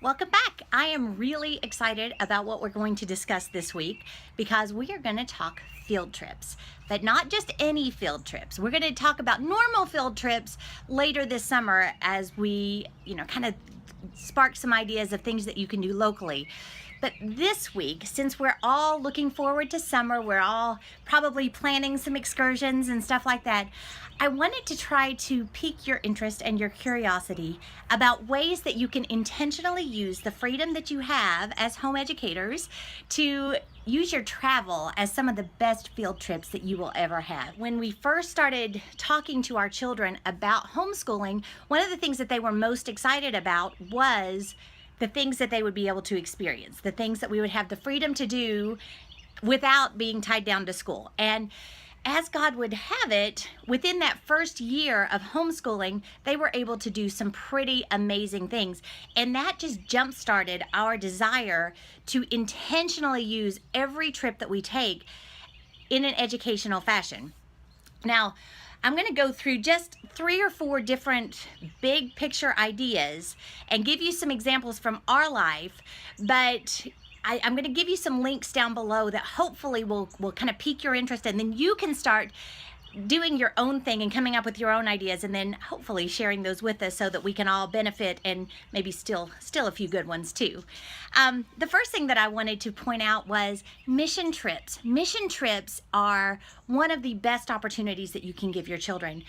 Welcome back. I am really excited about what we're going to discuss this week because we are going to talk field trips, but not just any field trips. We're going to talk about normal field trips later this summer as we, kind of spark some ideas of things that you can do locally. But this week, since we're all looking forward to summer, we're all probably planning some excursions and stuff like that, I wanted to try to pique your interest and your curiosity about ways that you can intentionally use the freedom that you have as home educators to use your travel as some of the best field trips that you will ever have. When we first started talking to our children about homeschooling, one of the things that they were most excited about was the things that they would be able to experience, the things that we would have the freedom to do without being tied down to school. And as God would have it, within that first year of homeschooling, they were able to do some pretty amazing things. And that just jump-started our desire to intentionally use every trip that we take in an educational fashion. Now, I'm going to go through just 3 or 4 different big picture ideas and give you some examples from our life, but I'm going to give you some links down below that hopefully will kind of pique your interest, and then you can start doing your own thing and coming up with your own ideas, and then hopefully sharing those with us so that we can all benefit and maybe steal a few good ones too. The first thing that I wanted to point out was mission trips. Mission trips are one of the best opportunities that you can give your children.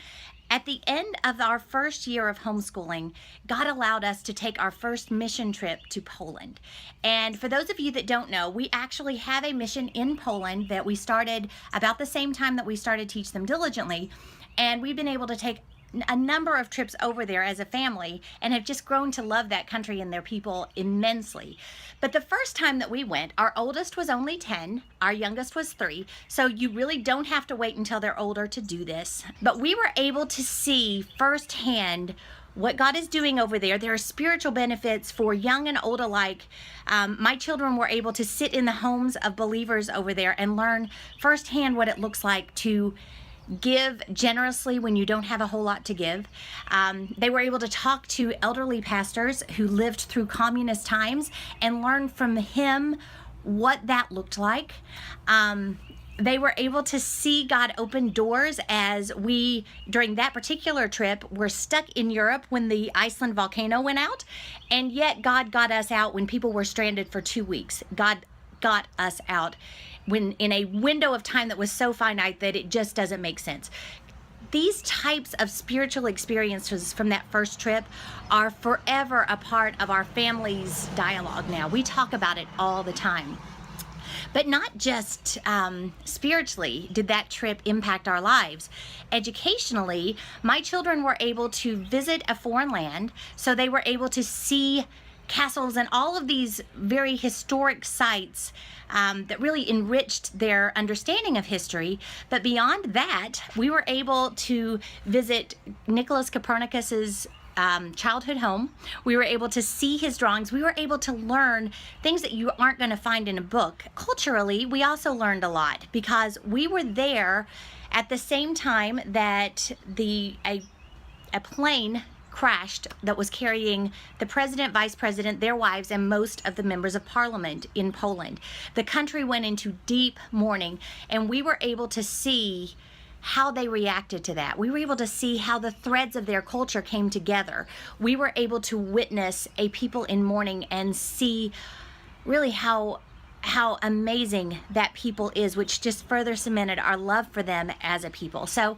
At the end of our first year of homeschooling, God allowed us to take our first mission trip to Poland. And for those of you that don't know, we actually have a mission in Poland that we started about the same time that we started Teach Them Diligently. And we've been able to take a number of trips over there as a family and have just grown to love that country and their people immensely. But the first time that we went, our oldest was only 10, our youngest was 3, so you really don't have to wait until they're older to do this. But we were able to see firsthand what God is doing over there. There are spiritual benefits for young and old alike. My children were able to sit in the homes of believers over there and learn firsthand what it looks like to give generously when you don't have a whole lot to give. They were able to talk to elderly pastors who lived through communist times and learn from him what that looked like. They were able to see God open doors as we, during that particular trip, were stuck in Europe when the Iceland volcano went out, and yet God got us out when people were stranded for 2 weeks. God got us out when in a window of time that was so finite that it just doesn't make sense. These types of spiritual experiences from that first trip are forever a part of our family's dialogue now. We talk about it all the time. But not just spiritually did that trip impact our lives. Educationally, my children were able to visit a foreign land, so they were able to see castles and all of these very historic sites that really enriched their understanding of history. But beyond that, we were able to visit Nicholas Copernicus's childhood home. We were able to see his drawings. We were able to learn things that you aren't going to find in a book. Culturally, we also learned a lot because we were there at the same time that a plane crashed that was carrying the president, vice president, their wives, and most of the members of parliament in Poland. The country went into deep mourning, and we were able to see how they reacted to that. We were able to see how the threads of their culture came together. We were able to witness a people in mourning and see really how amazing that people is, which just further cemented our love for them as a people. So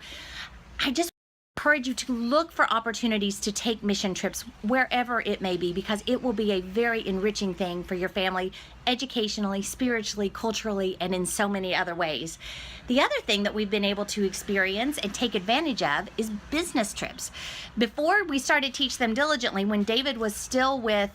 I just encourage you to look for opportunities to take mission trips wherever it may be, because it will be a very enriching thing for your family, educationally, spiritually, culturally, and in so many other ways. The other thing that we've been able to experience and take advantage of is business trips. Before we started Teach Them Diligently, when David was still with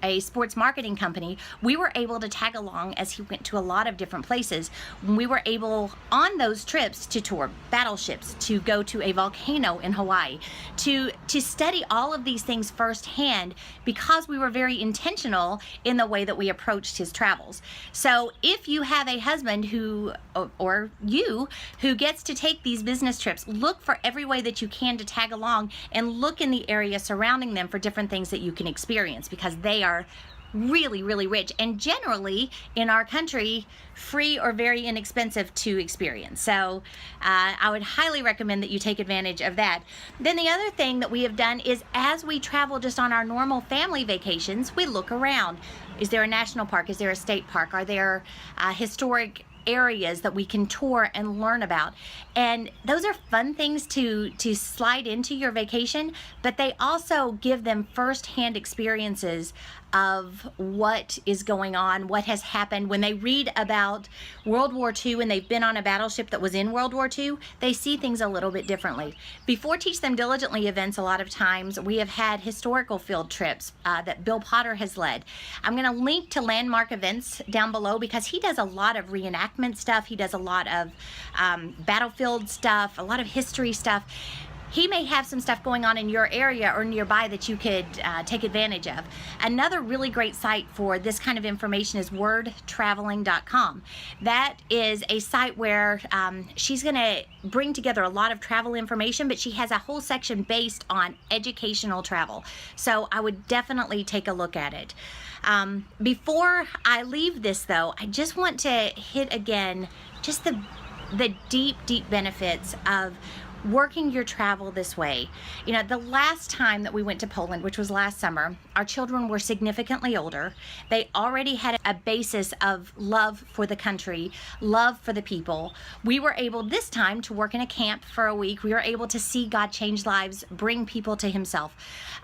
a sports marketing company, we were able to tag along as he went to a lot of different places. We were able on those trips to tour battleships, to go to a volcano in Hawaii, to study all of these things firsthand, because we were very intentional in the way that we approached approached his travels. So if you have a husband who, or you, who gets to take these business trips, look for every way that you can to tag along and look in the area surrounding them for different things that you can experience, because they are really, really rich, and generally in our country free or very inexpensive to experience. So I would highly recommend that you take advantage of that. Then the other thing that we have done is, as we travel just on our normal family vacations, we look around. Is there a national park? Is there a state park? Are there historic areas that we can tour and learn about? And those are fun things to slide into your vacation, but they also give them firsthand experiences of what is going on, what has happened. When they read about World War II and they've been on a battleship that was in World War II, they see things a little bit differently. Before Teach Them Diligently events, a lot of times we have had historical field trips that Bill Potter has led. I'm going to link to Landmark Events down below, because he does a lot of reenactment stuff. He does a lot of battlefield stuff, a lot of history stuff. He may have some stuff going on in your area or nearby that you could take advantage of. Another really great site for this kind of information is wordtraveling.com. That is a site where she's going to bring together a lot of travel information, but she has a whole section based on educational travel. So I would definitely take a look at it. Before I leave this though, I just want to hit again just the deep, deep benefits of working your travel this way. You know, the last time that we went to Poland, which was last summer, our children were significantly older. They already had a basis of love for the country, love for the people. We were able this time to work in a camp for a week. We were able to see God change lives, bring people to himself.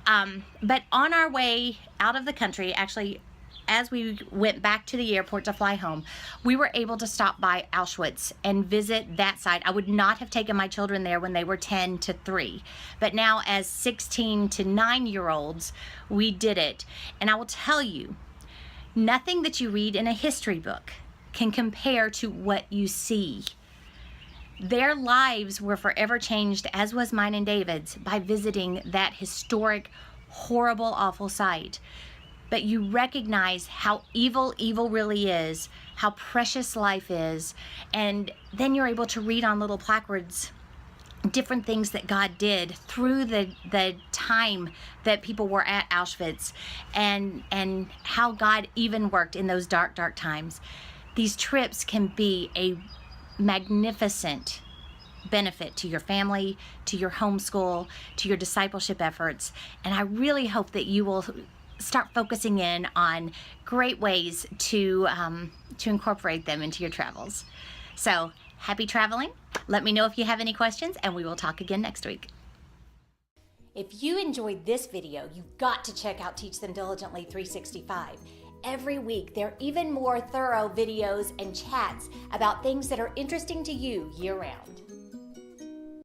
But on our way out of the country, actually, as we went back to the airport to fly home, we were able to stop by Auschwitz and visit that site. I would not have taken my children there when they were 10 to 3, but now as 16 to 9-year-olds, we did it. And I will tell you, nothing that you read in a history book can compare to what you see. Their lives were forever changed, as was mine and David's, by visiting that historic, horrible, awful site. But you recognize how evil really is, how precious life is, and then you're able to read on little placards different things that God did through the time that people were at Auschwitz, and how God even worked in those dark, dark times. These trips can be a magnificent benefit to your family, to your homeschool, to your discipleship efforts, and I really hope that you will start focusing in on great ways to incorporate them into your travels. So happy traveling. Let me know if you have any questions, and we will talk again next week. If you enjoyed this video, you've got to check out Teach Them Diligently 365. Every week, there are even more thorough videos and chats about things that are interesting to you year-round.